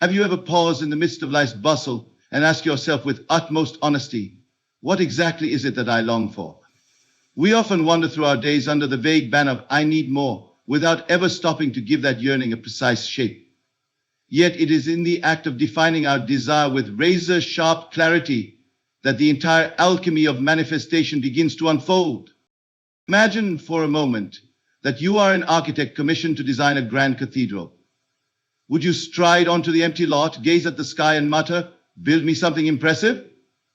Have you ever paused in the midst of life's bustle and asked yourself with utmost honesty, what exactly is it that I long for? We often wander through our days under the vague banner of I need more, without ever stopping to give that yearning a precise shape. Yet it is in the act of defining our desire with razor-sharp clarity that the entire alchemy of manifestation begins to unfold. Imagine for a moment that you are an architect commissioned to design a grand cathedral. Would you stride onto the empty lot, gaze at the sky and mutter, "Build me something impressive"?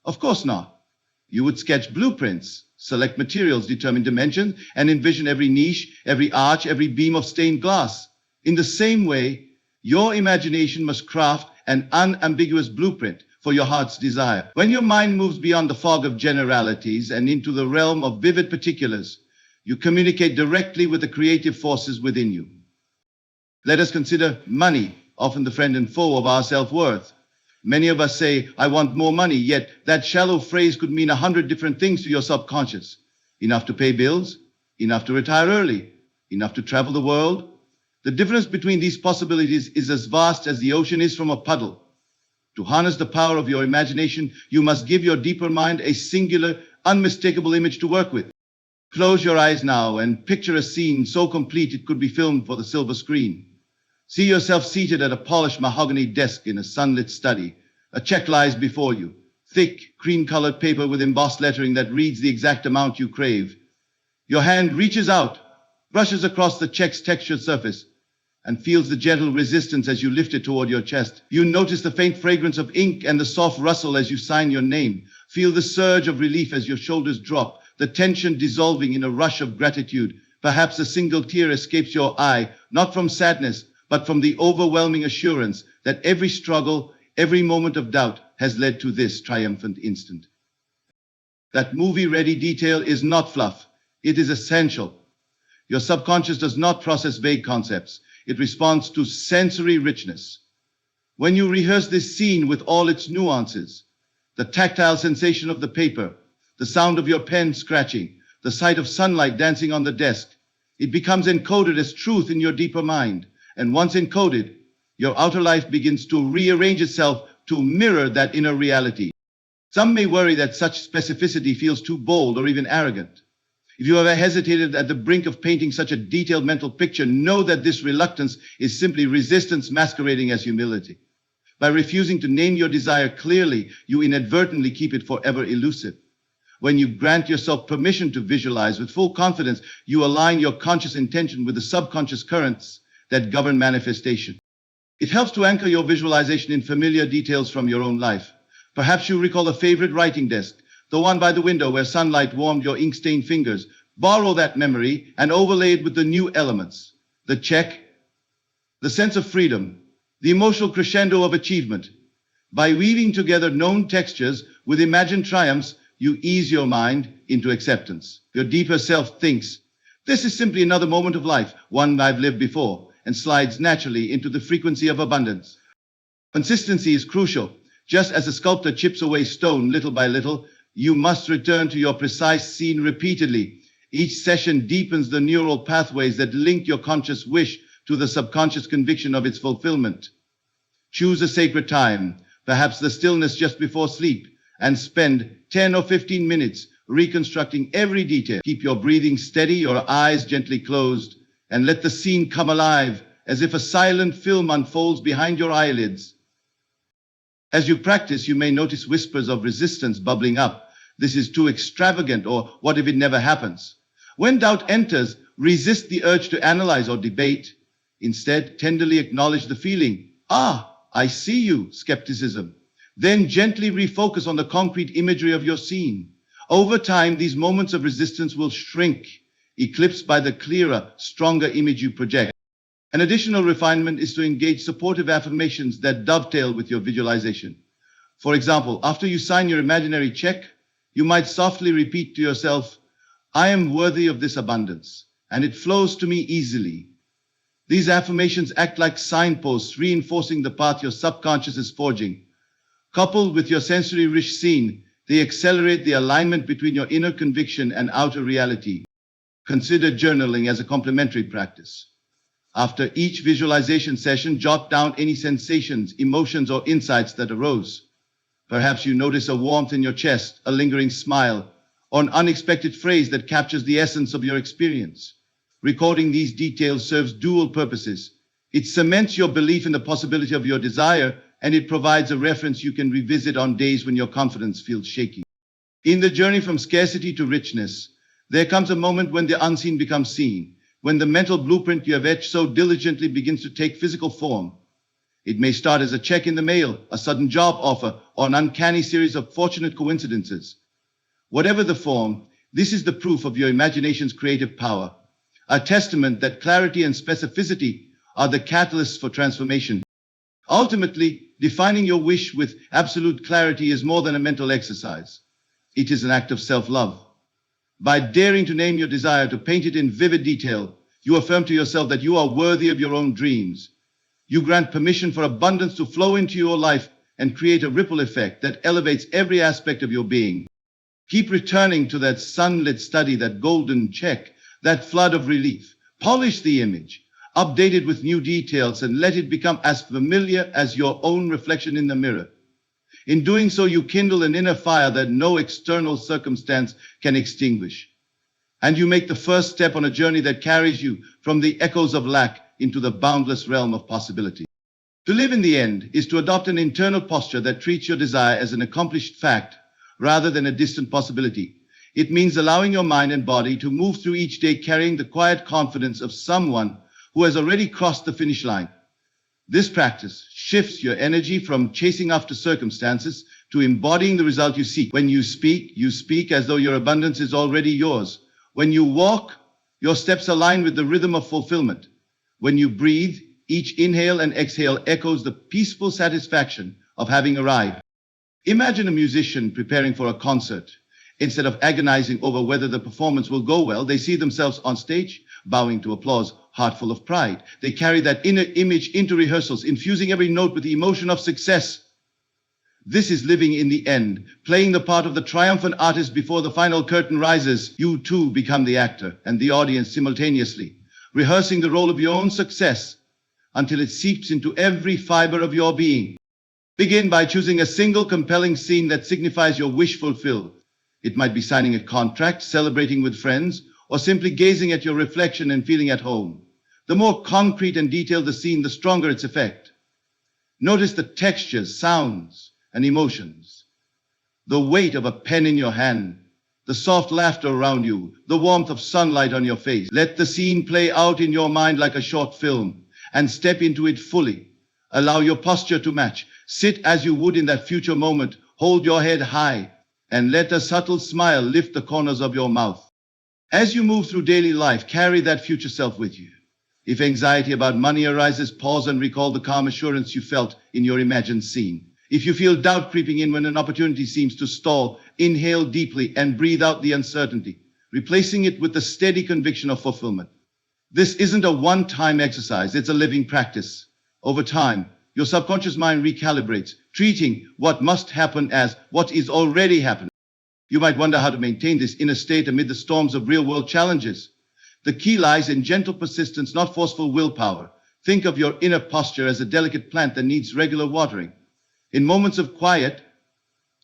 Of course not. You would sketch blueprints, select materials, determine dimensions, and envision every niche, every arch, every beam of stained glass. In the same way, your imagination must craft an unambiguous blueprint for your heart's desire. When your mind moves beyond the fog of generalities and into the realm of vivid particulars, you communicate directly with the creative forces within you. Let us consider money, often the friend and foe of our self-worth. Many of us say, "I want more money," yet that shallow phrase could mean 100 different things to your subconscious. Enough to pay bills, enough to retire early, enough to travel the world. The difference between these possibilities is as vast as the ocean is from a puddle. To harness the power of your imagination, you must give your deeper mind a singular, unmistakable image to work with. Close your eyes now and picture a scene so complete it could be filmed for the silver screen. See yourself seated at a polished mahogany desk in a sunlit study. A check lies before you, thick, cream-colored paper with embossed lettering that reads the exact amount you crave. Your hand reaches out, brushes across the check's textured surface, and feels the gentle resistance as you lift it toward your chest. You notice the faint fragrance of ink and the soft rustle as you sign your name. Feel the surge of relief as your shoulders drop, the tension dissolving in a rush of gratitude. Perhaps a single tear escapes your eye, not from sadness, but from the overwhelming assurance that every struggle, every moment of doubt has led to this triumphant instant. That movie-ready detail is not fluff. It is essential. Your subconscious does not process vague concepts. It responds to sensory richness. When you rehearse this scene with all its nuances, the tactile sensation of the paper, the sound of your pen scratching, the sight of sunlight dancing on the desk, it becomes encoded as truth in your deeper mind. And once encoded, your outer life begins to rearrange itself to mirror that inner reality. Some may worry that such specificity feels too bold or even arrogant. If you ever hesitated at the brink of painting such a detailed mental picture, know that this reluctance is simply resistance masquerading as humility. By refusing to name your desire clearly, you inadvertently keep it forever elusive. When you grant yourself permission to visualize with full confidence, you align your conscious intention with the subconscious currents that govern manifestation. It helps to anchor your visualization in familiar details from your own life. Perhaps you recall a favorite writing desk, the one by the window where sunlight warmed your ink-stained fingers. Borrow that memory and overlay it with the new elements: the check, the sense of freedom, the emotional crescendo of achievement. By weaving together known textures with imagined triumphs, you ease your mind into acceptance. Your deeper self thinks, "This is simply another moment of life, one I've lived before," and slides naturally into the frequency of abundance. Consistency is crucial. Just as a sculptor chips away stone little by little, you must return to your precise scene repeatedly. Each session deepens the neural pathways that link your conscious wish to the subconscious conviction of its fulfillment. Choose a sacred time, perhaps the stillness just before sleep, and spend 10 or 15 minutes reconstructing every detail. Keep your breathing steady, your eyes gently closed, and let the scene come alive as if a silent film unfolds behind your eyelids. As you practice, you may notice whispers of resistance bubbling up. This is too extravagant, or what if it never happens? When doubt enters, resist the urge to analyze or debate. Instead, tenderly acknowledge the feeling. "Ah, I see you," skepticism. Then gently refocus on the concrete imagery of your scene. Over time, these moments of resistance will shrink, eclipsed by the clearer, stronger image you project. An additional refinement is to engage supportive affirmations that dovetail with your visualization. For example, after you sign your imaginary check, you might softly repeat to yourself, "I am worthy of this abundance, and it flows to me easily." These affirmations act like signposts, reinforcing the path your subconscious is forging. Coupled with your sensory-rich scene, they accelerate the alignment between your inner conviction and outer reality. Consider journaling as a complementary practice. After each visualization session, jot down any sensations, emotions, or insights that arose. Perhaps you notice a warmth in your chest, a lingering smile, or an unexpected phrase that captures the essence of your experience. Recording these details serves dual purposes. It cements your belief in the possibility of your desire, and it provides a reference you can revisit on days when your confidence feels shaky. In the journey from scarcity to richness, there comes a moment when the unseen becomes seen, when the mental blueprint you have etched so diligently begins to take physical form. It may start as a check in the mail, a sudden job offer, or an uncanny series of fortunate coincidences. Whatever the form, this is the proof of your imagination's creative power, a testament that clarity and specificity are the catalysts for transformation. Ultimately, defining your wish with absolute clarity is more than a mental exercise. It is an act of self-love. By daring to name your desire, to paint it in vivid detail, you affirm to yourself that you are worthy of your own dreams. You grant permission for abundance to flow into your life and create a ripple effect that elevates every aspect of your being. Keep returning to that sunlit study, that golden check, that flood of relief. Polish the image, update it with new details, and let it become as familiar as your own reflection in the mirror. In doing so, you kindle an inner fire that no external circumstance can extinguish. And you make the first step on a journey that carries you from the echoes of lack into the boundless realm of possibility. To live in the end is to adopt an internal posture that treats your desire as an accomplished fact rather than a distant possibility. It means allowing your mind and body to move through each day carrying the quiet confidence of someone who has already crossed the finish line. This practice shifts your energy from chasing after circumstances to embodying the result you seek. When you speak as though your abundance is already yours. When you walk, your steps align with the rhythm of fulfillment. When you breathe, each inhale and exhale echoes the peaceful satisfaction of having arrived. Imagine a musician preparing for a concert. Instead of agonizing over whether the performance will go well, they see themselves on stage, bowing to applause, heart full of pride. They carry that inner image into rehearsals, infusing every note with the emotion of success. This is living in the end, playing the part of the triumphant artist before the final curtain rises. You too become the actor and the audience simultaneously, rehearsing the role of your own success until it seeps into every fiber of your being. Begin by choosing a single compelling scene that signifies your wish fulfilled. It might be signing a contract, celebrating with friends, or simply gazing at your reflection and feeling at home. The more concrete and detailed the scene, the stronger its effect. Notice the textures, sounds, and emotions. The weight of a pen in your hand, the soft laughter around you, the warmth of sunlight on your face. Let the scene play out in your mind like a short film, and step into it fully. Allow your posture to match. Sit as you would in that future moment. Hold your head high, and let a subtle smile lift the corners of your mouth. As you move through daily life, carry that future self with you. If anxiety about money arises, pause and recall the calm assurance you felt in your imagined scene. If you feel doubt creeping in when an opportunity seems to stall, inhale deeply and breathe out the uncertainty, replacing it with the steady conviction of fulfillment. This isn't a one-time exercise, it's a living practice. Over time, your subconscious mind recalibrates, treating what must happen as what is already happening. You might wonder how to maintain this inner state amid the storms of real-world challenges. The key lies in gentle persistence, not forceful willpower. Think of your inner posture as a delicate plant that needs regular watering. In moments of quiet,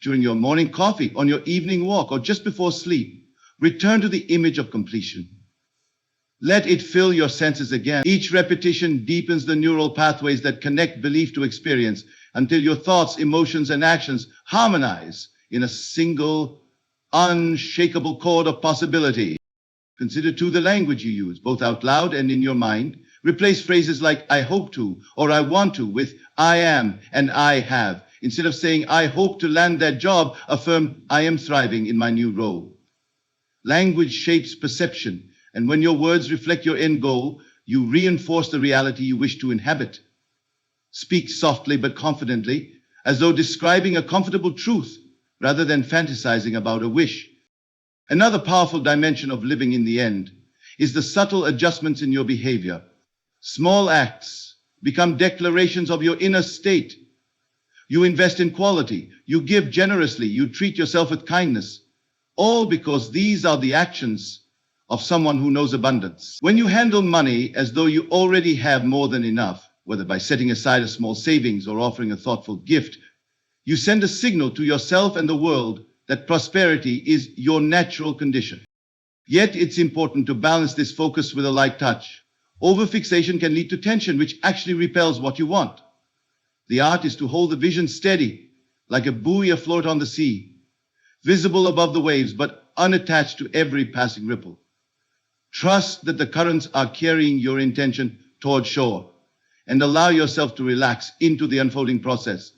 during your morning coffee, on your evening walk, or just before sleep, return to the image of completion. Let it fill your senses again. Each repetition deepens the neural pathways that connect belief to experience until your thoughts, emotions, and actions harmonize in a single, unshakable chord of possibility. Consider too the language you use, both out loud and in your mind. Replace phrases like I hope to or I want to with I am and I have. Instead of saying I hope to land that job, affirm I am thriving in my new role. Language shapes perception, and when your words reflect your end goal, you reinforce the reality you wish to inhabit. Speak softly but confidently, as though describing a comfortable truth rather than fantasizing about a wish. Another powerful dimension of living in the end is the subtle adjustments in your behavior. Small acts become declarations of your inner state. You invest in quality, you give generously, you treat yourself with kindness, all because these are the actions of someone who knows abundance. When you handle money as though you already have more than enough, whether by setting aside a small savings or offering a thoughtful gift, you send a signal to yourself and the world that prosperity is your natural condition. Yet it's important to balance this focus with a light touch. Overfixation can lead to tension, which actually repels what you want. The art is to hold the vision steady, like a buoy afloat on the sea, visible above the waves, but unattached to every passing ripple. Trust that the currents are carrying your intention toward shore, and allow yourself to relax into the unfolding process.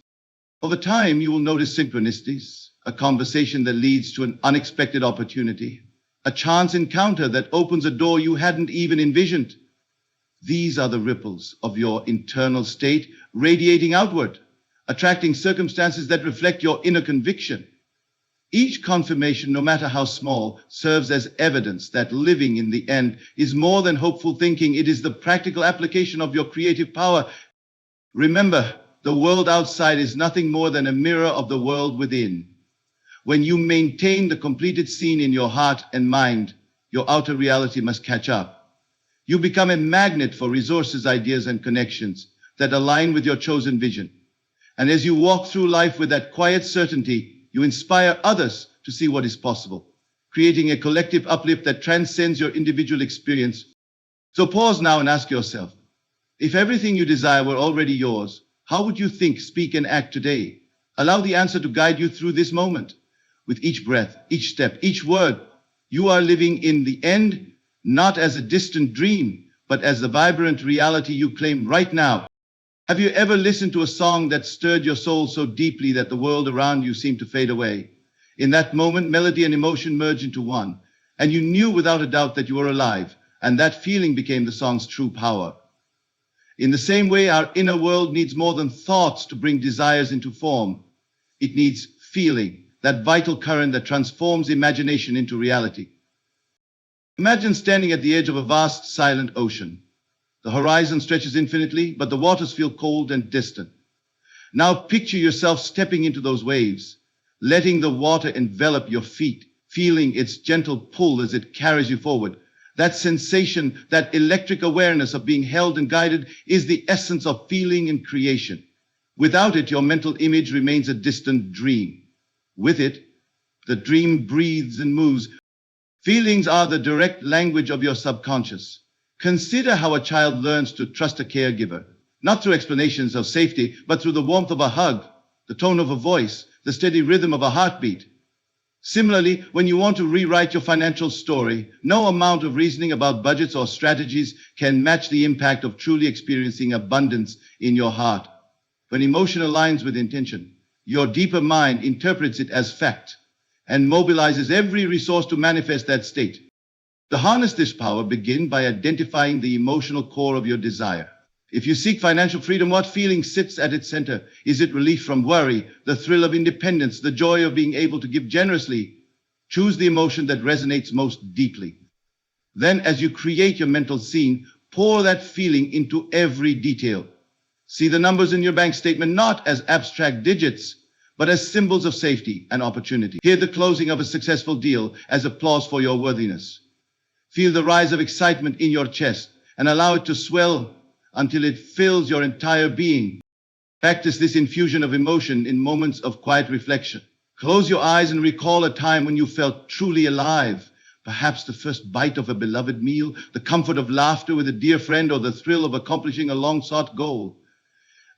Over time, you will notice synchronicities, a conversation that leads to an unexpected opportunity, a chance encounter that opens a door you hadn't even envisioned. These are the ripples of your internal state radiating outward, attracting circumstances that reflect your inner conviction. Each confirmation, no matter how small, serves as evidence that living in the end is more than hopeful thinking. It is the practical application of your creative power. Remember, the world outside is nothing more than a mirror of the world within. When you maintain the completed scene in your heart and mind, your outer reality must catch up. You become a magnet for resources, ideas, and connections that align with your chosen vision. And as you walk through life with that quiet certainty, you inspire others to see what is possible, creating a collective uplift that transcends your individual experience. So pause now and ask yourself, if everything you desire were already yours, how would you think, speak, and act today? Allow the answer to guide you through this moment. With each breath, each step, each word, you are living in the end, not as a distant dream, but as the vibrant reality you claim right now. Have you ever listened to a song that stirred your soul so deeply that the world around you seemed to fade away? In that moment, melody and emotion merged into one, and you knew without a doubt that you were alive, and that feeling became the song's true power. In the same way, our inner world needs more than thoughts to bring desires into form. It needs feeling, that vital current that transforms imagination into reality. Imagine standing at the edge of a vast, silent ocean. The horizon stretches infinitely, but the waters feel cold and distant. Now picture yourself stepping into those waves, letting the water envelop your feet, feeling its gentle pull as it carries you forward. That sensation, that electric awareness of being held and guided is the essence of feeling and creation. Without it, your mental image remains a distant dream. With it, the dream breathes and moves. Feelings are the direct language of your subconscious. Consider how a child learns to trust a caregiver, not through explanations of safety, but through the warmth of a hug, the tone of a voice, the steady rhythm of a heartbeat. Similarly, when you want to rewrite your financial story, no amount of reasoning about budgets or strategies can match the impact of truly experiencing abundance in your heart. When emotion aligns with intention, your deeper mind interprets it as fact and mobilizes every resource to manifest that state. To harness this power, begin by identifying the emotional core of your desire. If you seek financial freedom, what feeling sits at its center? Is it relief from worry, the thrill of independence, the joy of being able to give generously? Choose the emotion that resonates most deeply. Then, as you create your mental scene, pour that feeling into every detail. See the numbers in your bank statement not as abstract digits, but as symbols of safety and opportunity. Hear the closing of a successful deal as applause for your worthiness. Feel the rise of excitement in your chest and allow it to swell until it fills your entire being. Practice this infusion of emotion in moments of quiet reflection. Close your eyes and recall a time when you felt truly alive. Perhaps the first bite of a beloved meal, the comfort of laughter with a dear friend, or the thrill of accomplishing a long-sought goal.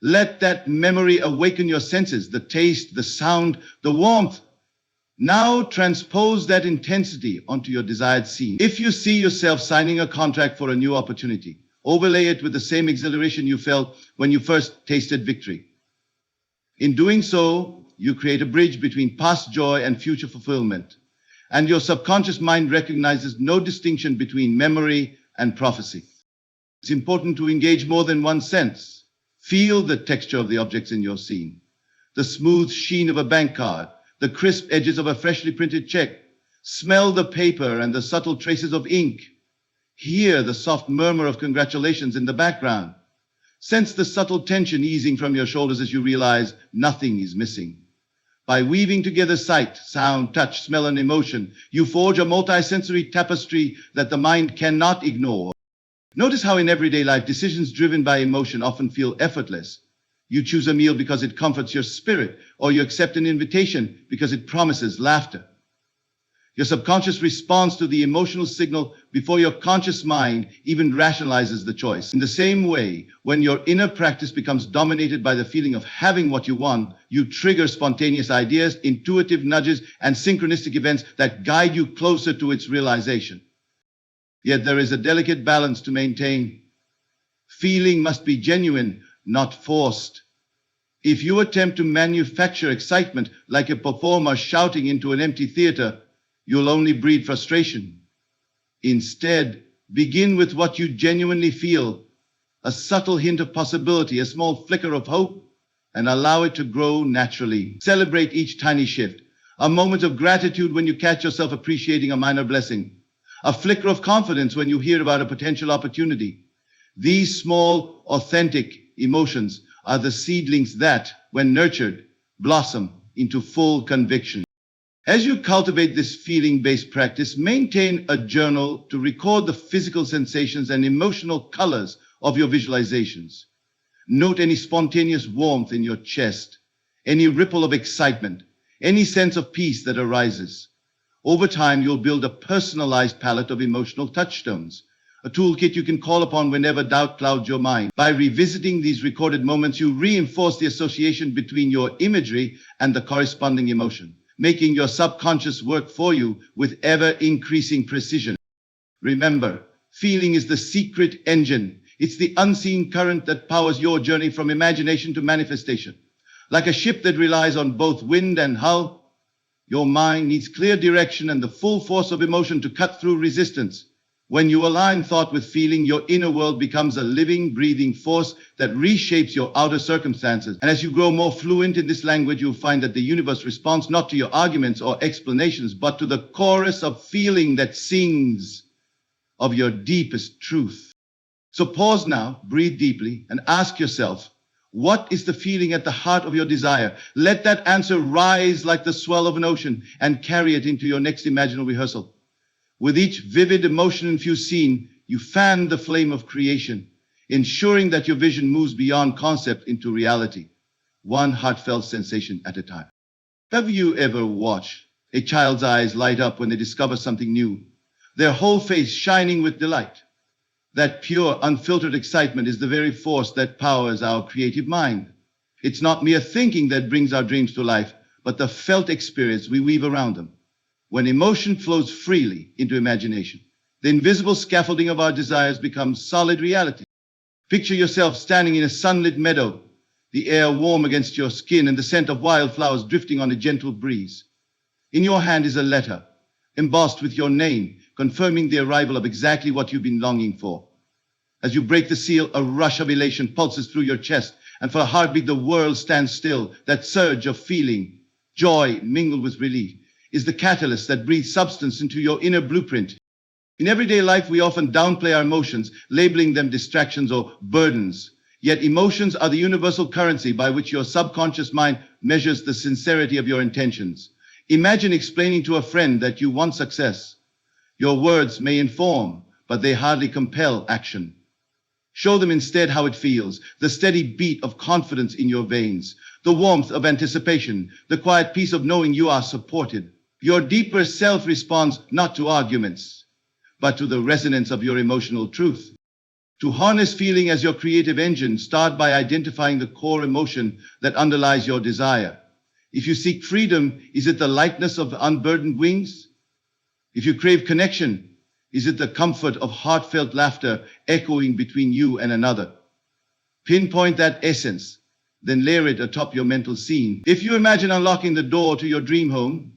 Let that memory awaken your senses, the taste, the sound, the warmth. Now transpose that intensity onto your desired scene. If you see yourself signing a contract for a new opportunity, overlay it with the same exhilaration you felt when you first tasted victory. In doing so, you create a bridge between past joy and future fulfillment, and your subconscious mind recognizes no distinction between memory and prophecy. It's important to engage more than one sense. Feel the texture of the objects in your scene, the smooth sheen of a bank card, the crisp edges of a freshly printed check. Smell the paper and the subtle traces of ink. Hear the soft murmur of congratulations in the background. Sense the subtle tension easing from your shoulders as you realize nothing is missing. By weaving together sight, sound, touch, smell, and emotion, you forge a multisensory tapestry that the mind cannot ignore. Notice how in everyday life, decisions driven by emotion often feel effortless. You choose a meal because it comforts your spirit, or you accept an invitation because it promises laughter. Your subconscious responds to the emotional signal before your conscious mind even rationalizes the choice. In the same way, when your inner practice becomes dominated by the feeling of having what you want, you trigger spontaneous ideas, intuitive nudges, and synchronistic events that guide you closer to its realization. Yet there is a delicate balance to maintain. Feeling must be genuine, not forced. If you attempt to manufacture excitement like a performer shouting into an empty theater, you'll only breed frustration. Instead, begin with what you genuinely feel, a subtle hint of possibility, a small flicker of hope, and allow it to grow naturally. Celebrate each tiny shift, a moment of gratitude when you catch yourself appreciating a minor blessing, a flicker of confidence when you hear about a potential opportunity. These small, authentic emotions are the seedlings that, when nurtured, blossom into full conviction. As you cultivate this feeling-based practice, maintain a journal to record the physical sensations and emotional colors of your visualizations. Note any spontaneous warmth in your chest, any ripple of excitement, any sense of peace that arises. Over time, you'll build a personalized palette of emotional touchstones, a toolkit you can call upon whenever doubt clouds your mind. By revisiting these recorded moments, you reinforce the association between your imagery and the corresponding emotion, making your subconscious work for you with ever-increasing precision. Remember, feeling is the secret engine. It's the unseen current that powers your journey from imagination to manifestation. Like a ship that relies on both wind and hull, your mind needs clear direction and the full force of emotion to cut through resistance. When you align thought with feeling, your inner world becomes a living, breathing force that reshapes your outer circumstances. And as you grow more fluent in this language, you'll find that the universe responds not to your arguments or explanations, but to the chorus of feeling that sings of your deepest truth. So pause now, breathe deeply, and ask yourself, what is the feeling at the heart of your desire? Let that answer rise like the swell of an ocean and carry it into your next imaginal rehearsal. With each vivid emotion-infused scene, you fan the flame of creation, ensuring that your vision moves beyond concept into reality, one heartfelt sensation at a time. Have you ever watched a child's eyes light up when they discover something new, their whole face shining with delight? That pure, unfiltered excitement is the very force that powers our creative mind. It's not mere thinking that brings our dreams to life, but the felt experience we weave around them. When emotion flows freely into imagination, the invisible scaffolding of our desires becomes solid reality. Picture yourself standing in a sunlit meadow, the air warm against your skin and the scent of wildflowers drifting on a gentle breeze. In your hand is a letter, embossed with your name, confirming the arrival of exactly what you've been longing for. As you break the seal, a rush of elation pulses through your chest, and for a heartbeat the world stands still. That surge of feeling, joy mingled with relief, is the catalyst that breathes substance into your inner blueprint. In everyday life, we often downplay our emotions, labeling them distractions or burdens. Yet emotions are the universal currency by which your subconscious mind measures the sincerity of your intentions. Imagine explaining to a friend that you want success. Your words may inform, but they hardly compel action. Show them instead how it feels, the steady beat of confidence in your veins, the warmth of anticipation, the quiet peace of knowing you are supported. Your deeper self responds not to arguments, but to the resonance of your emotional truth. To harness feeling as your creative engine, start by identifying the core emotion that underlies your desire. If you seek freedom, is it the lightness of unburdened wings? If you crave connection, is it the comfort of heartfelt laughter echoing between you and another? Pinpoint that essence, then layer it atop your mental scene. If you imagine unlocking the door to your dream home,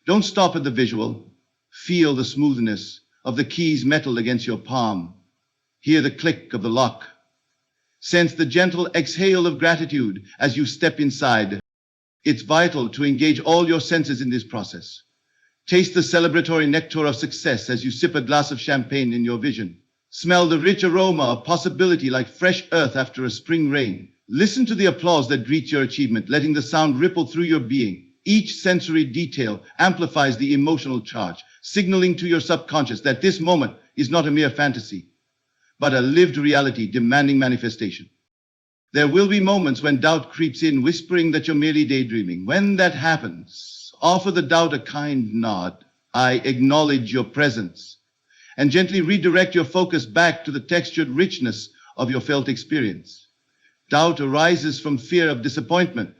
don't stop at the visual. Feel the smoothness of the keys metal against your palm. Hear the click of the lock. Sense the gentle exhale of gratitude as you step inside. It's vital to engage all your senses in this process. Taste the celebratory nectar of success as you sip a glass of champagne in your vision. Smell the rich aroma of possibility like fresh earth after a spring rain. Listen to the applause that greets your achievement, letting the sound ripple through your being. Each sensory detail amplifies the emotional charge, signaling to your subconscious that this moment is not a mere fantasy, but a lived reality demanding manifestation. There will be moments when doubt creeps in, whispering that you're merely daydreaming. When that happens, offer the doubt a kind nod. I acknowledge your presence, and gently redirect your focus back to the textured richness of your felt experience. Doubt arises from fear of disappointment,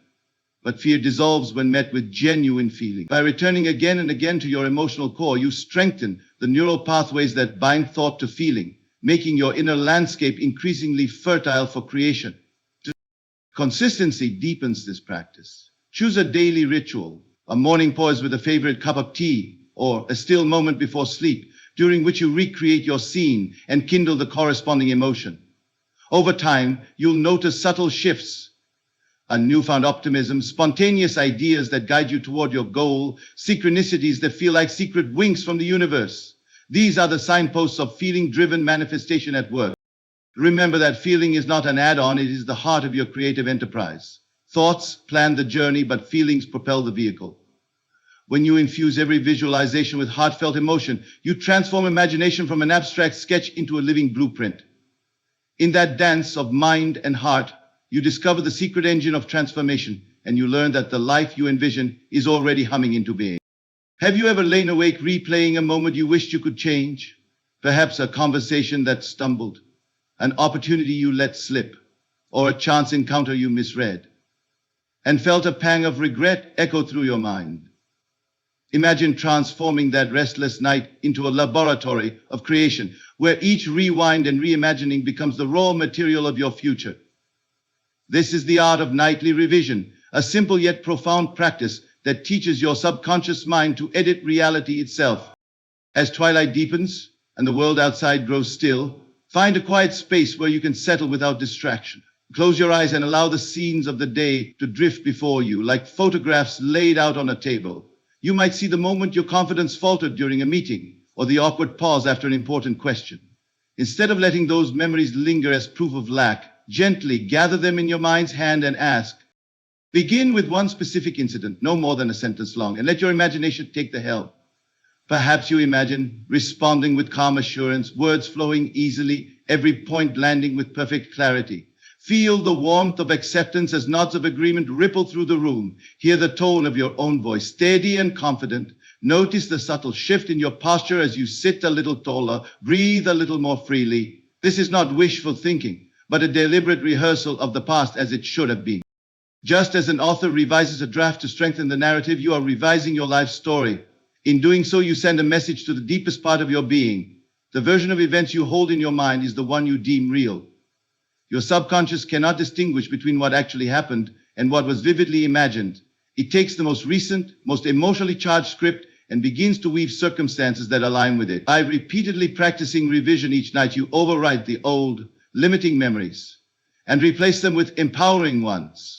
but fear dissolves when met with genuine feeling. By returning again and again to your emotional core, you strengthen the neural pathways that bind thought to feeling, making your inner landscape increasingly fertile for creation. Consistency deepens this practice. Choose a daily ritual, a morning pause with a favorite cup of tea, or a still moment before sleep, during which you recreate your scene and kindle the corresponding emotion. Over time, you'll notice subtle shifts, a newfound optimism, spontaneous ideas that guide you toward your goal, synchronicities that feel like secret winks from the universe. These are the signposts of feeling-driven manifestation at work. Remember that feeling is not an add-on, it is the heart of your creative enterprise. Thoughts plan the journey, but feelings propel the vehicle. When you infuse every visualization with heartfelt emotion, you transform imagination from an abstract sketch into a living blueprint. In that dance of mind and heart, you discover the secret engine of transformation, and you learn that the life you envision is already humming into being. Have you ever lain awake replaying a moment you wished you could change? Perhaps a conversation that stumbled, an opportunity you let slip, or a chance encounter you misread, and felt a pang of regret echo through your mind. Imagine transforming that restless night into a laboratory of creation, where each rewind and reimagining becomes the raw material of your future. This is the art of nightly revision, a simple yet profound practice that teaches your subconscious mind to edit reality itself. As twilight deepens and the world outside grows still, find a quiet space where you can settle without distraction. Close your eyes and allow the scenes of the day to drift before you, like photographs laid out on a table. You might see the moment your confidence faltered during a meeting, or the awkward pause after an important question. Instead of letting those memories linger as proof of lack, gently gather them in your mind's hand and ask. Begin with one specific incident, no more than a sentence long, and let your imagination take the helm. Perhaps you imagine responding with calm assurance, words flowing easily, every point landing with perfect clarity. Feel the warmth of acceptance as nods of agreement ripple through the room. Hear the tone of your own voice, steady and confident. Notice the subtle shift in your posture as you sit a little taller, breathe a little more freely. This is not wishful thinking, but a deliberate rehearsal of the past as it should have been. Just as an author revises a draft to strengthen the narrative, you are revising your life story. In doing so, you send a message to the deepest part of your being. The version of events you hold in your mind is the one you deem real. Your subconscious cannot distinguish between what actually happened and what was vividly imagined. It takes the most recent, most emotionally charged script and begins to weave circumstances that align with it. By repeatedly practicing revision each night, you overwrite the old, limiting memories and replace them with empowering ones.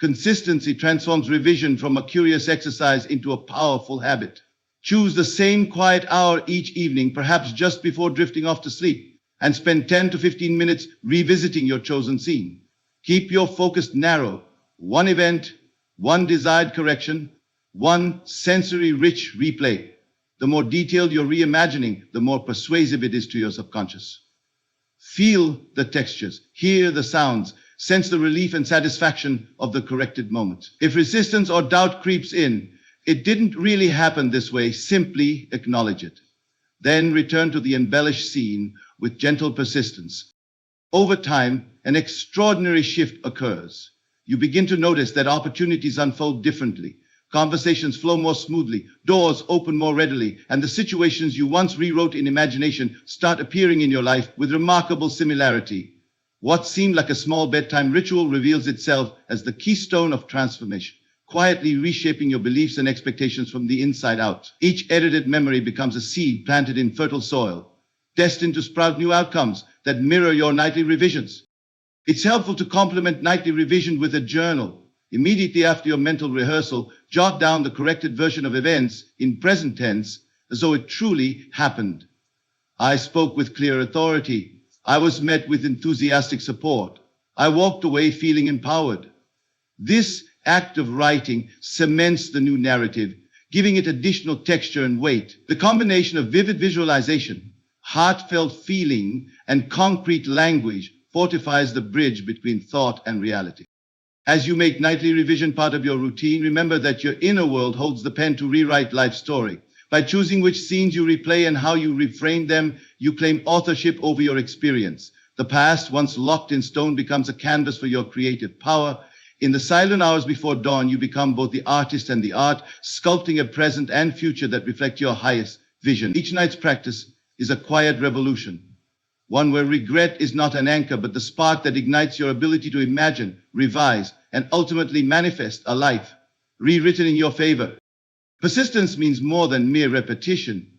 Consistency transforms revision from a curious exercise into a powerful habit. Choose the same quiet hour each evening, perhaps just before drifting off to sleep, and spend 10 to 15 minutes revisiting your chosen scene. Keep your focus narrow. One event, one desired correction, one sensory-rich replay. The more detailed your reimagining, the more persuasive it is to your subconscious. Feel the textures, hear the sounds, sense the relief and satisfaction of the corrected moment. If resistance or doubt creeps in, it didn't really happen this way, simply acknowledge it. Then return to the embellished scene with gentle persistence. Over time, an extraordinary shift occurs. You begin to notice that opportunities unfold differently. Conversations flow more smoothly, doors open more readily, and the situations you once rewrote in imagination start appearing in your life with remarkable similarity. What seemed like a small bedtime ritual reveals itself as the keystone of transformation, quietly reshaping your beliefs and expectations from the inside out. Each edited memory becomes a seed planted in fertile soil, destined to sprout new outcomes that mirror your nightly revisions. It's helpful to complement nightly revision with a journal. Immediately after your mental rehearsal, jot down the corrected version of events in present tense as though it truly happened. I spoke with clear authority. I was met with enthusiastic support. I walked away feeling empowered. This act of writing cements the new narrative, giving it additional texture and weight. The combination of vivid visualization, heartfelt feeling, and concrete language fortifies the bridge between thought and reality. As you make nightly revision part of your routine, remember that your inner world holds the pen to rewrite life's story. By choosing which scenes you replay and how you reframe them, you claim authorship over your experience. The past, once locked in stone, becomes a canvas for your creative power. In the silent hours before dawn, you become both the artist and the art, sculpting a present and future that reflect your highest vision. Each night's practice is a quiet revolution, one where regret is not an anchor, but the spark that ignites your ability to imagine, revise, and ultimately manifest a life rewritten in your favor. Persistence means more than mere repetition.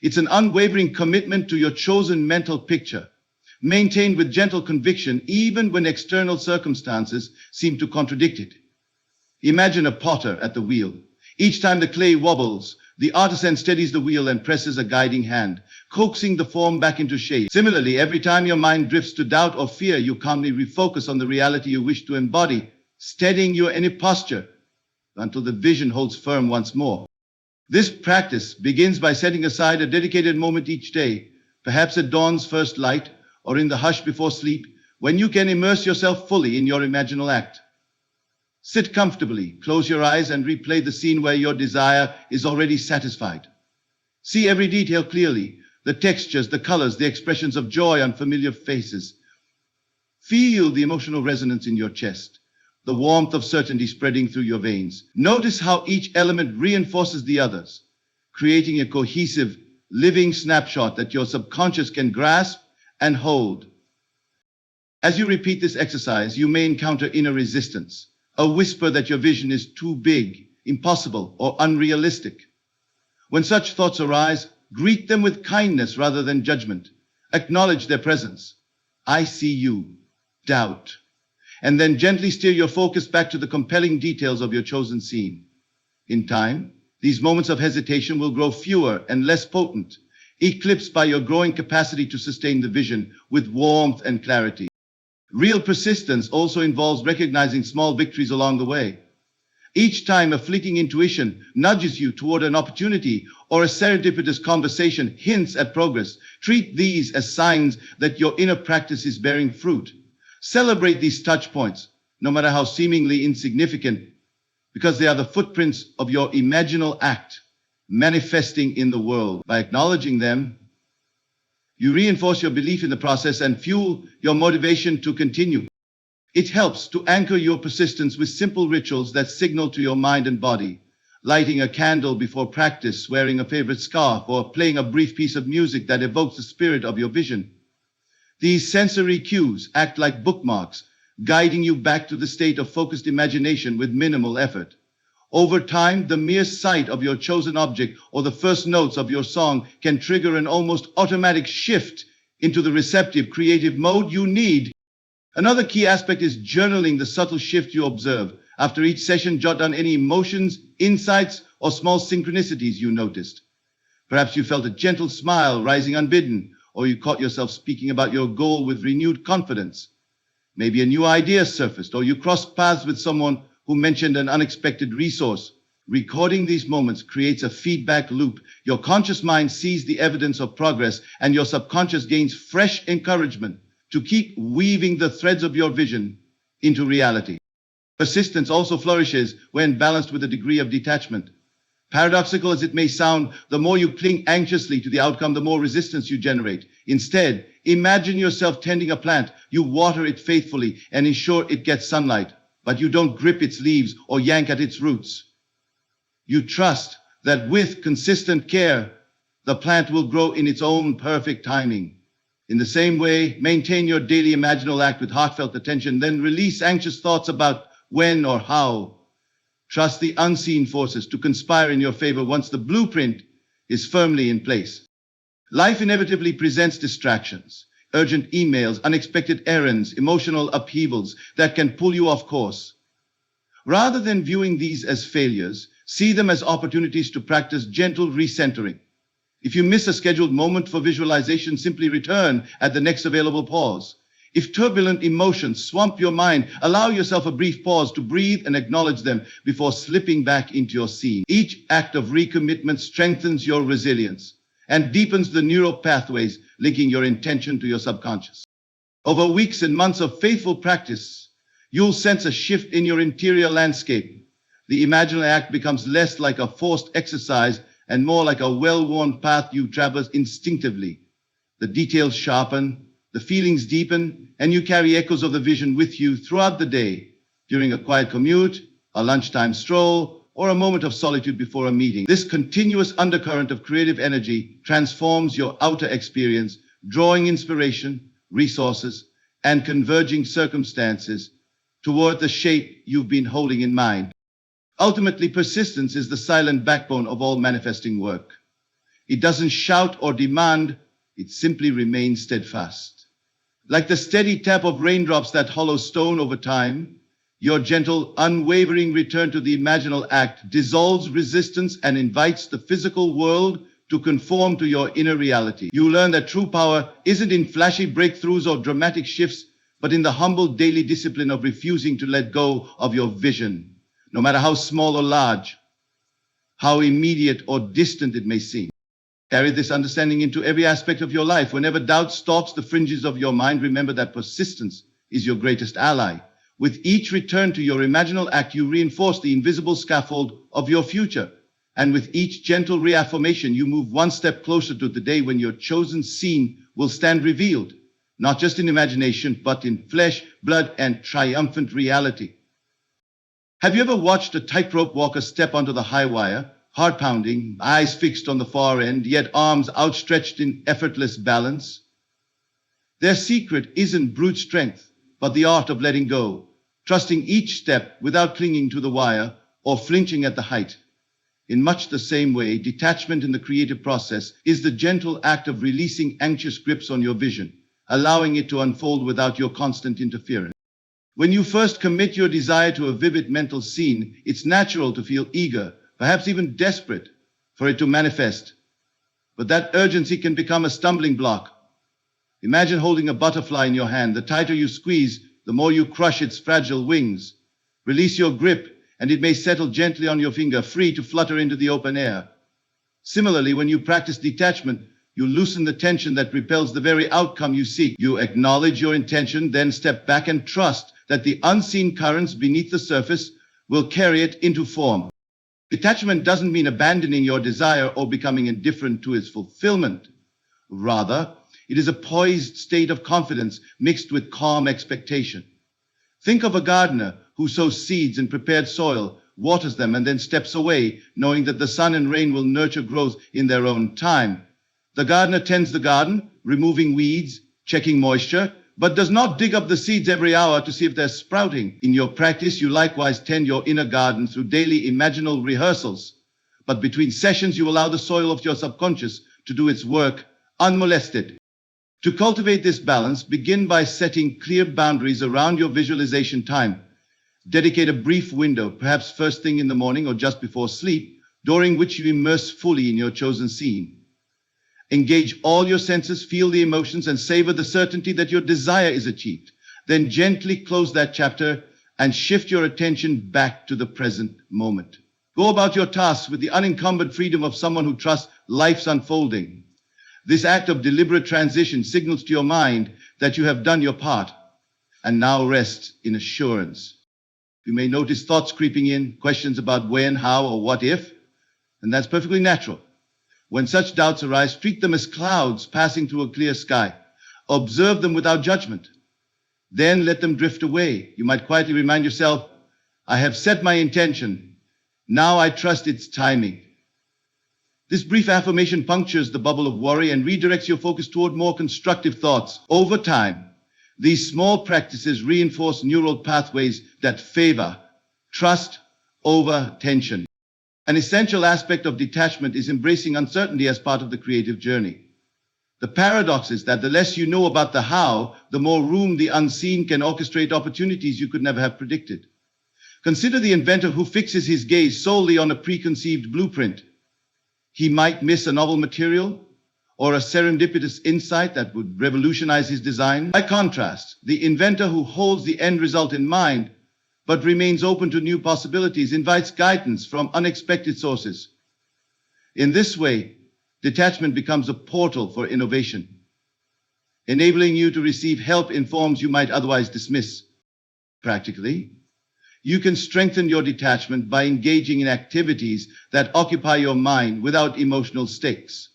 It's an unwavering commitment to your chosen mental picture, maintained with gentle conviction even when external circumstances seem to contradict it. Imagine a potter at the wheel. Each time the clay wobbles, the artisan steadies the wheel and presses a guiding hand, coaxing the form back into shape. Similarly, every time your mind drifts to doubt or fear, you calmly refocus on the reality you wish to embody, steadying your inner posture until the vision holds firm once more. This practice begins by setting aside a dedicated moment each day, perhaps at dawn's first light or in the hush before sleep, when you can immerse yourself fully in your imaginal act. Sit comfortably, close your eyes, and replay the scene where your desire is already satisfied. See every detail clearly, the textures, the colors, the expressions of joy on familiar faces. Feel the emotional resonance in your chest, the warmth of certainty spreading through your veins. Notice how each element reinforces the others, creating a cohesive, living snapshot that your subconscious can grasp and hold. As you repeat this exercise, you may encounter inner resistance, a whisper that your vision is too big, impossible, or unrealistic. When such thoughts arise, greet them with kindness rather than judgment. Acknowledge their presence. I see you, doubt. And then gently steer your focus back to the compelling details of your chosen scene. In time, these moments of hesitation will grow fewer and less potent, eclipsed by your growing capacity to sustain the vision with warmth and clarity. Real persistence also involves recognizing small victories along the way. Each time a fleeting intuition nudges you toward an opportunity or a serendipitous conversation hints at progress, treat these as signs that your inner practice is bearing fruit. Celebrate these touch points, no matter how seemingly insignificant, because they are the footprints of your imaginal act manifesting in the world. By acknowledging them, you reinforce your belief in the process and fuel your motivation to continue. It helps to anchor your persistence with simple rituals that signal to your mind and body, lighting a candle before practice, wearing a favorite scarf, or playing a brief piece of music that evokes the spirit of your vision. These sensory cues act like bookmarks, guiding you back to the state of focused imagination with minimal effort. Over time, the mere sight of your chosen object or the first notes of your song can trigger an almost automatic shift into the receptive, creative mode you need. Another key aspect is journaling the subtle shift you observe. After each session, jot down any emotions, insights, or small synchronicities you noticed. Perhaps you felt a gentle smile rising unbidden, or you caught yourself speaking about your goal with renewed confidence. Maybe a new idea surfaced, or you crossed paths with someone who mentioned an unexpected resource. Recording these moments creates a feedback loop. Your conscious mind sees the evidence of progress, and your subconscious gains fresh encouragement to keep weaving the threads of your vision into reality. Persistence also flourishes when balanced with a degree of detachment. Paradoxical as it may sound, the more you cling anxiously to the outcome, the more resistance you generate. Instead, imagine yourself tending a plant. You water it faithfully and ensure it gets sunlight, but you don't grip its leaves or yank at its roots. You trust that with consistent care, the plant will grow in its own perfect timing. In the same way, maintain your daily imaginal act with heartfelt attention, then release anxious thoughts about when or how. Trust the unseen forces to conspire in your favor once the blueprint is firmly in place. Life inevitably presents distractions, urgent emails, unexpected errands, emotional upheavals that can pull you off course. Rather than viewing these as failures, see them as opportunities to practice gentle recentering. If you miss a scheduled moment for visualization, simply return at the next available pause. If turbulent emotions swamp your mind, allow yourself a brief pause to breathe and acknowledge them before slipping back into your scene. Each act of recommitment strengthens your resilience and deepens the neural pathways linking your intention to your subconscious. Over weeks and months of faithful practice, you'll sense a shift in your interior landscape. The imaginary act becomes less like a forced exercise and more like a well-worn path you traverse instinctively. The details sharpen, the feelings deepen, and you carry echoes of the vision with you throughout the day, during a quiet commute, a lunchtime stroll, or a moment of solitude before a meeting. This continuous undercurrent of creative energy transforms your outer experience, drawing inspiration, resources, and converging circumstances toward the shape you've been holding in mind. Ultimately, persistence is the silent backbone of all manifesting work. It doesn't shout or demand, it simply remains steadfast. Like the steady tap of raindrops that hollow stone over time, your gentle, unwavering return to the imaginal act dissolves resistance and invites the physical world to conform to your inner reality. You learn that true power isn't in flashy breakthroughs or dramatic shifts, but in the humble daily discipline of refusing to let go of your vision, no matter how small or large, how immediate or distant it may seem. Carry this understanding into every aspect of your life. Whenever doubt stalks the fringes of your mind, remember that persistence is your greatest ally. With each return to your imaginal act, you reinforce the invisible scaffold of your future. And with each gentle reaffirmation, you move one step closer to the day when your chosen scene will stand revealed, not just in imagination, but in flesh, blood, and triumphant reality. Have you ever watched a tightrope walker step onto the high wire? Heart pounding, eyes fixed on the far end, yet arms outstretched in effortless balance? Their secret isn't brute strength, but the art of letting go, trusting each step without clinging to the wire or flinching at the height. In much the same way, detachment in the creative process is the gentle act of releasing anxious grips on your vision, allowing it to unfold without your constant interference. When you first commit your desire to a vivid mental scene, it's natural to feel eager, perhaps even desperate, for it to manifest. But that urgency can become a stumbling block. Imagine holding a butterfly in your hand. The tighter you squeeze, the more you crush its fragile wings. Release your grip, and it may settle gently on your finger, free to flutter into the open air. Similarly, when you practice detachment, you loosen the tension that repels the very outcome you seek. You acknowledge your intention, then step back and trust that the unseen currents beneath the surface will carry it into form. Detachment doesn't mean abandoning your desire or becoming indifferent to its fulfillment. Rather, it is a poised state of confidence mixed with calm expectation. Think of a gardener who sows seeds in prepared soil, waters them, and then steps away, knowing that the sun and rain will nurture growth in their own time. The gardener tends the garden, removing weeds, checking moisture, but does not dig up the seeds every hour to see if they're sprouting. In your practice, you likewise tend your inner garden through daily imaginal rehearsals. But between sessions, you allow the soil of your subconscious to do its work unmolested. To cultivate this balance, begin by setting clear boundaries around your visualization time. Dedicate a brief window, perhaps first thing in the morning or just before sleep, during which you immerse fully in your chosen scene. Engage all your senses, feel the emotions, and savor the certainty that your desire is achieved. Then gently close that chapter and shift your attention back to the present moment. Go about your tasks with the unencumbered freedom of someone who trusts life's unfolding. This act of deliberate transition signals to your mind that you have done your part and now rest in assurance. You may notice thoughts creeping in, questions about when, how, or what if, and that's perfectly natural. When such doubts arise, treat them as clouds passing through a clear sky. Observe them without judgment. Then let them drift away. You might quietly remind yourself, I have set my intention. Now I trust its timing. This brief affirmation punctures the bubble of worry and redirects your focus toward more constructive thoughts. Over time, these small practices reinforce neural pathways that favor trust over tension. An essential aspect of detachment is embracing uncertainty as part of the creative journey. The paradox is that the less you know about the how, the more room the unseen can orchestrate opportunities you could never have predicted. Consider the inventor who fixes his gaze solely on a preconceived blueprint. He might miss a novel material, or a serendipitous insight that would revolutionize his design. By contrast, the inventor who holds the end result in mind but remains open to new possibilities invites guidance from unexpected sources. In this way, detachment becomes a portal for innovation, enabling you to receive help in forms you might otherwise dismiss. Practically, you can strengthen your detachment by engaging in activities that occupy your mind without emotional stakes.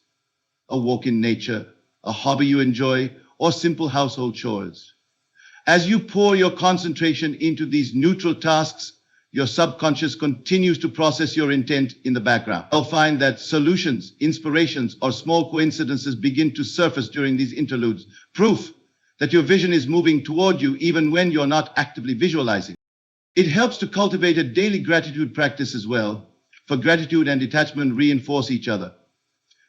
A walk in nature, a hobby you enjoy, or simple household chores. As you pour your concentration into these neutral tasks, your subconscious continues to process your intent in the background. You'll find that solutions, inspirations, or small coincidences begin to surface during these interludes, proof that your vision is moving toward you even when you're not actively visualizing. It helps to cultivate a daily gratitude practice as well, for gratitude and detachment reinforce each other.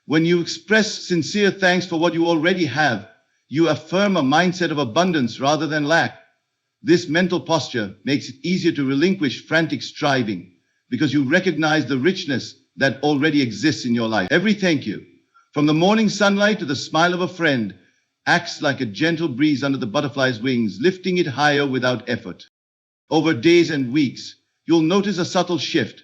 When you express sincere thanks for what you already have, you affirm a mindset of abundance rather than lack. This mental posture makes it easier to relinquish frantic striving because you recognize the richness that already exists in your life. Every thank you, from the morning sunlight to the smile of a friend, acts like a gentle breeze under the butterfly's wings, lifting it higher without effort. Over days and weeks, you'll notice a subtle shift.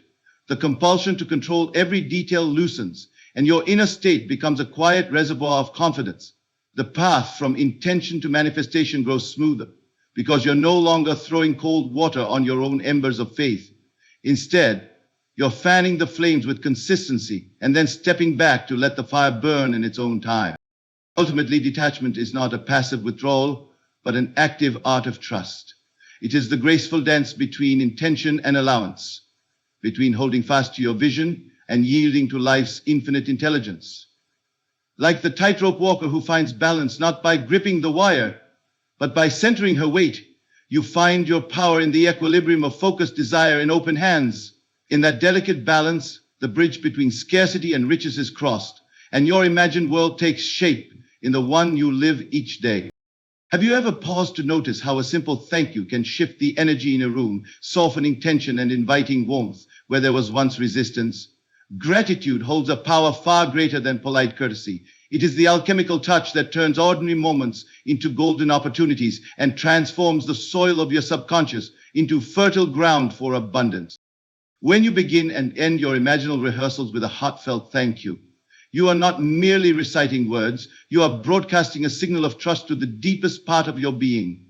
The compulsion to control every detail loosens, and your inner state becomes a quiet reservoir of confidence. The path from intention to manifestation grows smoother because you're no longer throwing cold water on your own embers of faith. Instead, you're fanning the flames with consistency and then stepping back to let the fire burn in its own time. Ultimately, detachment is not a passive withdrawal, but an active art of trust. It is the graceful dance between intention and allowance, between holding fast to your vision and yielding to life's infinite intelligence. Like the tightrope walker who finds balance not by gripping the wire, but by centering her weight, you find your power in the equilibrium of focused desire in open hands. In that delicate balance, the bridge between scarcity and riches is crossed, and your imagined world takes shape in the one you live each day. Have you ever paused to notice how a simple thank you can shift the energy in a room, softening tension and inviting warmth where there was once resistance? Gratitude holds a power far greater than polite courtesy. It is the alchemical touch that turns ordinary moments into golden opportunities and transforms the soil of your subconscious into fertile ground for abundance. When you begin and end your imaginal rehearsals with a heartfelt thank you, you are not merely reciting words, you are broadcasting a signal of trust to the deepest part of your being.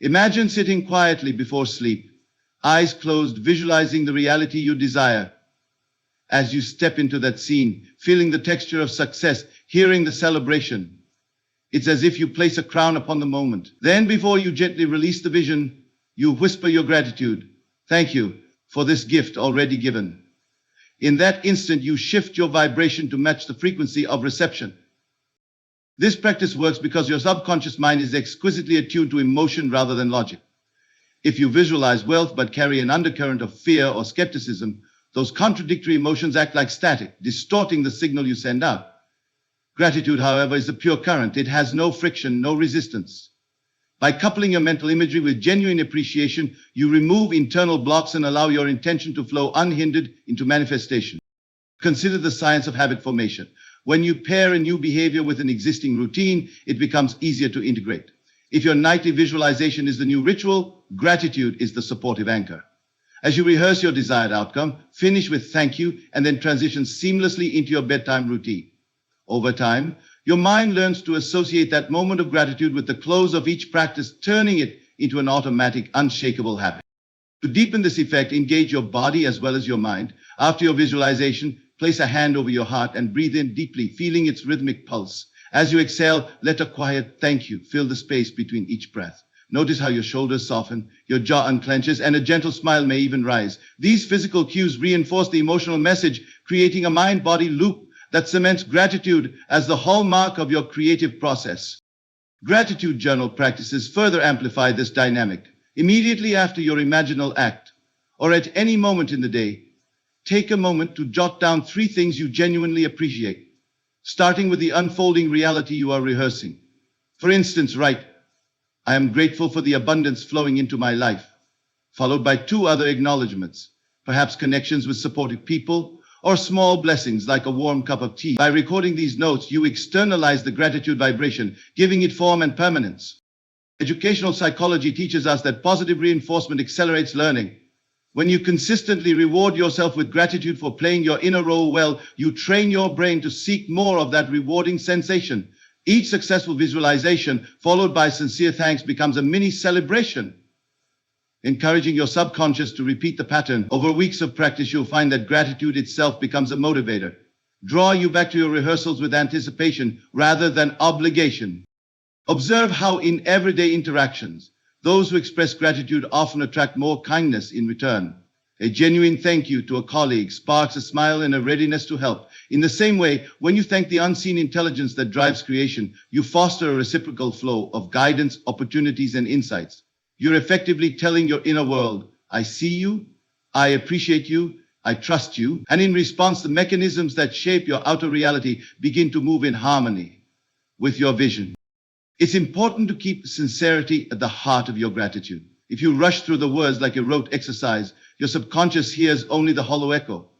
Imagine sitting quietly before sleep, eyes closed, visualizing the reality you desire. As you step into that scene, feeling the texture of success, hearing the celebration, it's as if you place a crown upon the moment. Then, before you gently release the vision, you whisper your gratitude. Thank you for this gift already given. In that instant, you shift your vibration to match the frequency of reception. This practice works because your subconscious mind is exquisitely attuned to emotion rather than logic. If you visualize wealth but carry an undercurrent of fear or skepticism, those contradictory emotions act like static, distorting the signal you send out. Gratitude, however, is a pure current. It has no friction, no resistance. By coupling your mental imagery with genuine appreciation, you remove internal blocks and allow your intention to flow unhindered into manifestation. Consider the science of habit formation. When you pair a new behavior with an existing routine, it becomes easier to integrate. If your nightly visualization is the new ritual, gratitude is the supportive anchor. As you rehearse your desired outcome, finish with thank you and then transition seamlessly into your bedtime routine. Over time, your mind learns to associate that moment of gratitude with the close of each practice, turning it into an automatic, unshakable habit. To deepen this effect, engage your body as well as your mind. After your visualization, place a hand over your heart and breathe in deeply, feeling its rhythmic pulse. As you exhale, let a quiet thank you fill the space between each breath. Notice how your shoulders soften, your jaw unclenches, and a gentle smile may even rise. These physical cues reinforce the emotional message, creating a mind-body loop that cements gratitude as the hallmark of your creative process. Gratitude journal practices further amplify this dynamic. Immediately after your imaginal act, or at any moment in the day, take a moment to jot down 3 things you genuinely appreciate, starting with the unfolding reality you are rehearsing. For instance, write, I am grateful for the abundance flowing into my life, followed by 2 other acknowledgements, perhaps connections with supportive people or small blessings like a warm cup of tea. By recording these notes, you externalize the gratitude vibration, giving it form and permanence. Educational psychology teaches us that positive reinforcement accelerates learning. When you consistently reward yourself with gratitude for playing your inner role well, you train your brain to seek more of that rewarding sensation. Each successful visualization, followed by sincere thanks, becomes a mini celebration. Encouraging your subconscious to repeat the pattern. Over weeks of practice, you'll find that gratitude itself becomes a motivator. Draw you back to your rehearsals with anticipation rather than obligation. Observe how in everyday interactions, those who express gratitude often attract more kindness in return. A genuine thank you to a colleague sparks a smile and a readiness to help. In the same way, when you thank the unseen intelligence that drives creation, you foster a reciprocal flow of guidance, opportunities, and insights. You're effectively telling your inner world, I see you, I appreciate you, I trust you, and in response, the mechanisms that shape your outer reality begin to move in harmony with your vision. It's important to keep sincerity at the heart of your gratitude. If you rush through the words like a rote exercise, your subconscious hears only the hollow echo.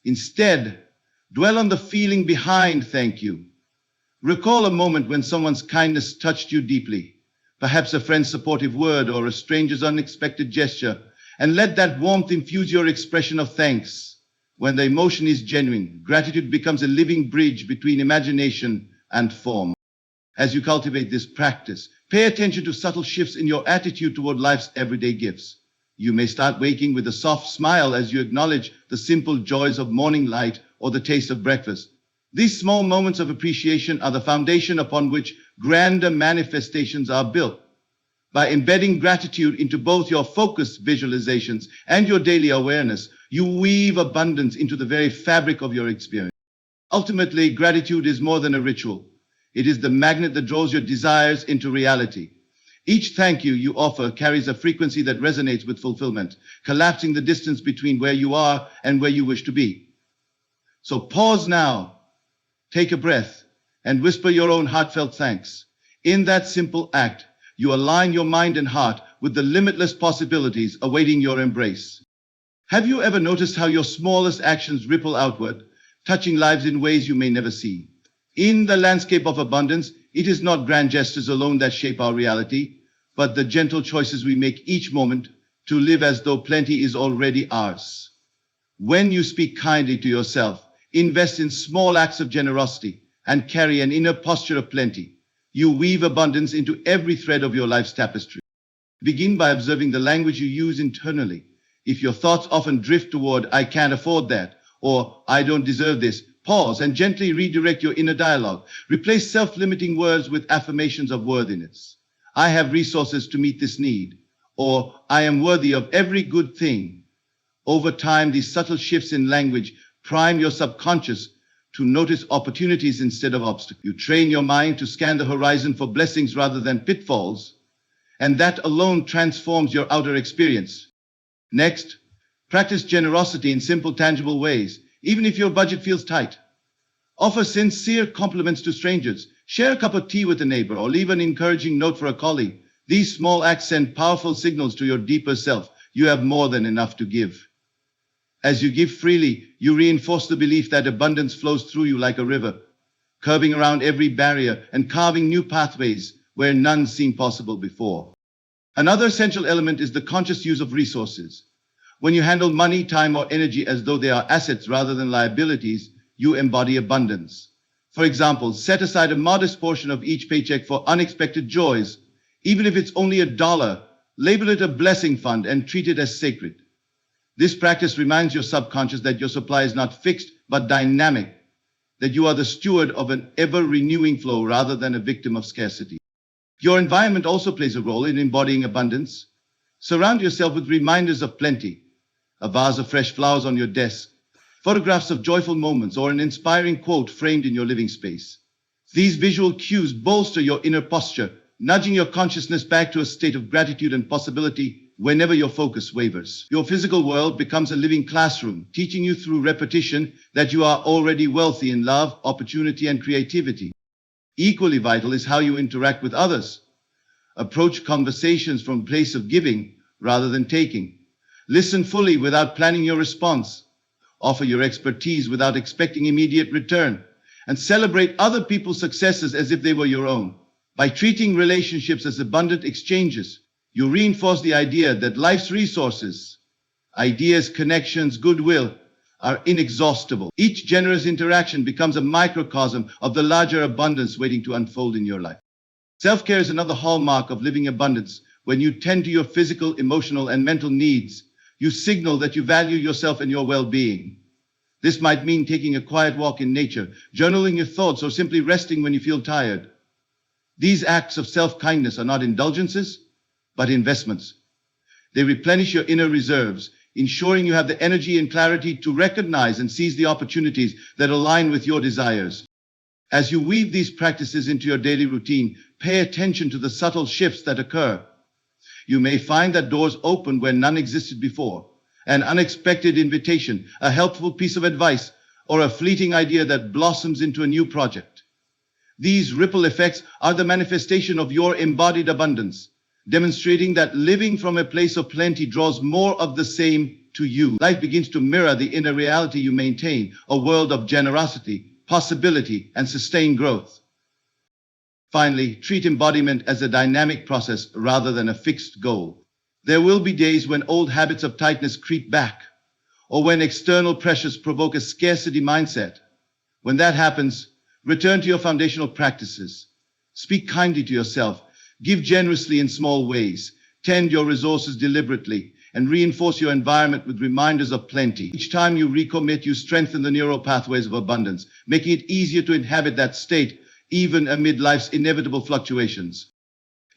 Instead, dwell on the feeling behind thank you. Recall a moment when someone's kindness touched you deeply, perhaps a friend's supportive word or a stranger's unexpected gesture, and let that warmth infuse your expression of thanks. When the emotion is genuine, gratitude becomes a living bridge between imagination and form. As you cultivate this practice, pay attention to subtle shifts in your attitude toward life's everyday gifts. You may start waking with a soft smile as you acknowledge the simple joys of morning light or the taste of breakfast. These small moments of appreciation are the foundation upon which grander manifestations are built. By embedding gratitude into both your focused visualizations and your daily awareness, you weave abundance into the very fabric of your experience. Ultimately, gratitude is more than a ritual. It is the magnet that draws your desires into reality. Each thank you offer carries a frequency that resonates with fulfillment, collapsing the distance between where you are and where you wish to be. So pause now, take a breath, and whisper your own heartfelt thanks. In that simple act, you align your mind and heart with the limitless possibilities awaiting your embrace. Have you ever noticed how your smallest actions ripple outward, touching lives in ways you may never see? In the landscape of abundance, it is not grand gestures alone that shape our reality, but the gentle choices we make each moment to live as though plenty is already ours. When you speak kindly to yourself, invest in small acts of generosity, and carry an inner posture of plenty, you weave abundance into every thread of your life's tapestry. Begin by observing the language you use internally. If your thoughts often drift toward, I can't afford that, or I don't deserve this, pause and gently redirect your inner dialogue. Replace self-limiting words with affirmations of worthiness. I have resources to meet this need, or I am worthy of every good thing. Over time, these subtle shifts in language prime your subconscious to notice opportunities instead of obstacles. You train your mind to scan the horizon for blessings rather than pitfalls, and that alone transforms your outer experience. Next, practice generosity in simple, tangible ways. Even if your budget feels tight, offer sincere compliments to strangers, share a cup of tea with a neighbor, or leave an encouraging note for a colleague. These small acts send powerful signals to your deeper self. You have more than enough to give. As you give freely, you reinforce the belief that abundance flows through you like a river, curving around every barrier and carving new pathways where none seemed possible before. Another essential element is the conscious use of resources. When you handle money, time, or energy as though they are assets rather than liabilities, you embody abundance. For example, set aside a modest portion of each paycheck for unexpected joys. Even if it's only $1, label it a blessing fund and treat it as sacred. This practice reminds your subconscious that your supply is not fixed but dynamic, that you are the steward of an ever-renewing flow rather than a victim of scarcity. Your environment also plays a role in embodying abundance. Surround yourself with reminders of plenty. A vase of fresh flowers on your desk, photographs of joyful moments, or an inspiring quote framed in your living space. These visual cues bolster your inner posture, nudging your consciousness back to a state of gratitude and possibility whenever your focus wavers. Your physical world becomes a living classroom, teaching you through repetition that you are already wealthy in love, opportunity, and creativity. Equally vital is how you interact with others. Approach conversations from a place of giving rather than taking. Listen fully without planning your response. Offer your expertise without expecting immediate return, and celebrate other people's successes as if they were your own. By treating relationships as abundant exchanges, you reinforce the idea that life's resources, ideas, connections, goodwill, are inexhaustible. Each generous interaction becomes a microcosm of the larger abundance waiting to unfold in your life. Self-care is another hallmark of living abundance. When you tend to your physical, emotional, and mental needs, you signal that you value yourself and your well-being. This might mean taking a quiet walk in nature, journaling your thoughts, or simply resting when you feel tired. These acts of self-kindness are not indulgences, but investments. They replenish your inner reserves, ensuring you have the energy and clarity to recognize and seize the opportunities that align with your desires. As you weave these practices into your daily routine, pay attention to the subtle shifts that occur. You may find that doors open where none existed before, an unexpected invitation, a helpful piece of advice, or a fleeting idea that blossoms into a new project. These ripple effects are the manifestation of your embodied abundance, demonstrating that living from a place of plenty draws more of the same to you. Life begins to mirror the inner reality you maintain, a world of generosity, possibility, and sustained growth. Finally, treat embodiment as a dynamic process rather than a fixed goal. There will be days when old habits of tightness creep back, or when external pressures provoke a scarcity mindset. When that happens, return to your foundational practices. Speak kindly to yourself, give generously in small ways, tend your resources deliberately, and reinforce your environment with reminders of plenty. Each time you recommit, you strengthen the neural pathways of abundance, making it easier to inhabit that state, even amid life's inevitable fluctuations.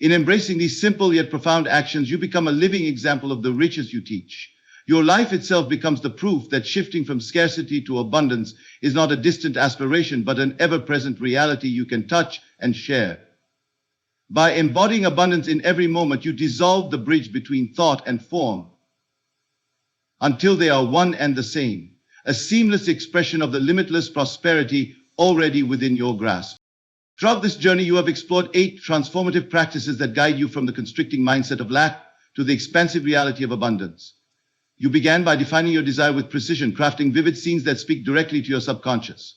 In embracing these simple yet profound actions, you become a living example of the riches you teach. Your life itself becomes the proof that shifting from scarcity to abundance is not a distant aspiration, but an ever-present reality you can touch and share. By embodying abundance in every moment, you dissolve the bridge between thought and form until they are one and the same, a seamless expression of the limitless prosperity already within your grasp. Throughout this journey, you have explored 8 transformative practices that guide you from the constricting mindset of lack to the expansive reality of abundance. You began by defining your desire with precision, crafting vivid scenes that speak directly to your subconscious.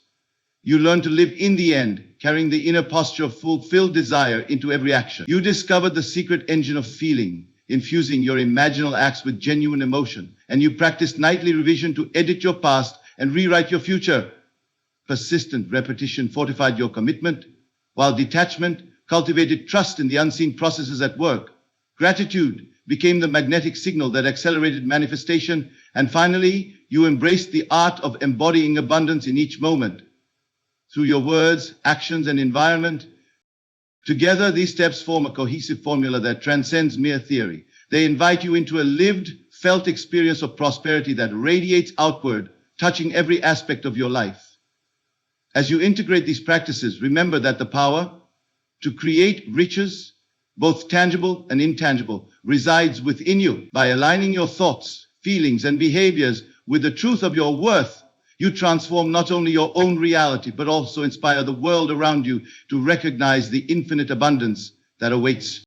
You learned to live in the end, carrying the inner posture of fulfilled desire into every action. You discovered the secret engine of feeling, infusing your imaginal acts with genuine emotion, and you practiced nightly revision to edit your past and rewrite your future. Persistent repetition fortified your commitment, while detachment cultivated trust in the unseen processes at work. Gratitude became the magnetic signal that accelerated manifestation, and finally, you embraced the art of embodying abundance in each moment. Through your words, actions, and environment, together these steps form a cohesive formula that transcends mere theory. They invite you into a lived, felt experience of prosperity that radiates outward, touching every aspect of your life. As you integrate these practices, remember that the power to create riches, both tangible and intangible, resides within you. By aligning your thoughts, feelings, and behaviors with the truth of your worth, you transform not only your own reality, but also inspire the world around you to recognize the infinite abundance that awaits.